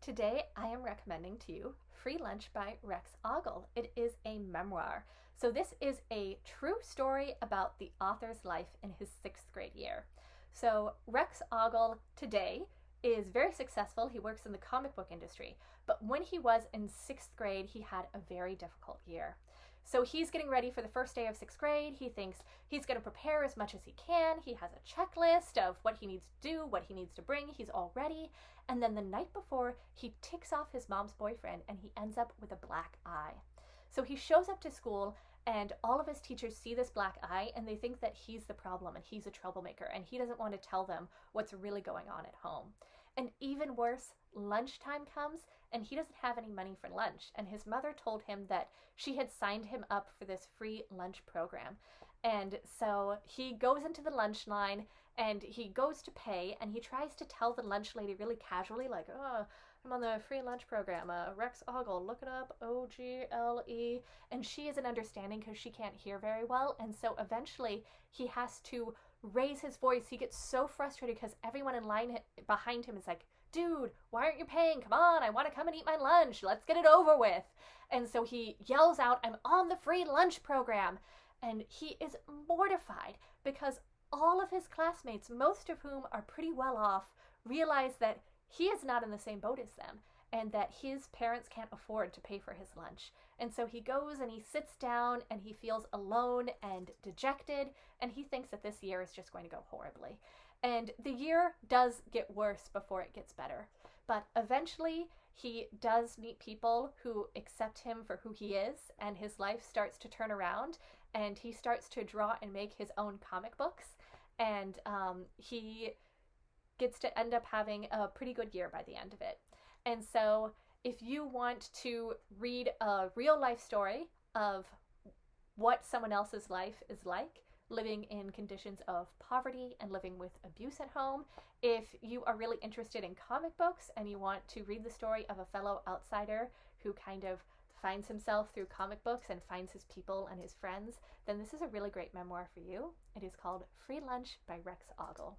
Today I am recommending to you Free Lunch by Rex Ogle. It is a memoir. So this is a true story about the author's life in his 6th grade year. So Rex Ogle today is very successful. He works in the comic book industry, but when he was in 6th grade, he had a very difficult year. So he's getting ready for the first day of 6th grade. He thinks he's going to prepare as much as he can. He has a checklist of what he needs to do, what he needs to bring. He's all ready. And then the night before, he ticks off his mom's boyfriend and he ends up with a black eye. So he shows up to school and all of his teachers see this black eye and they think that he's the problem and he's a troublemaker and he doesn't want to tell them what's really going on at home. And even worse, lunchtime comes and he doesn't have any money for lunch. And his mother told him that she had signed him up for this free lunch program. And so he goes into the lunch line and he goes to pay and he tries to tell the lunch lady really casually, like, oh, I'm on the free lunch program, Rex Ogle, look it up, Ogle. And she isn't understanding because she can't hear very well. And so eventually he has to raise his voice. He gets so frustrated because everyone in line behind him is like, dude, why aren't you paying? Come on, I want to come and eat my lunch. Let's get it over with. And so he yells out, I'm on the free lunch program. And he is mortified because all of his classmates, most of whom are pretty well off, realize that he is not in the same boat as them and that his parents can't afford to pay for his lunch. And so he goes and he sits down and he feels alone and dejected and he thinks that this year is just going to go horribly. And the year does get worse before it gets better. But eventually he does meet people who accept him for who he is and his life starts to turn around and he starts to draw and make his own comic books. And he gets to end up having a pretty good year by the end of it. And so if you want to read a real life story of what someone else's life is like, living in conditions of poverty and living with abuse at home, if you are really interested in comic books and you want to read the story of a fellow outsider who kind of finds himself through comic books and finds his people and his friends, then this is a really great memoir for you. It is called Free Lunch by Rex Ogle.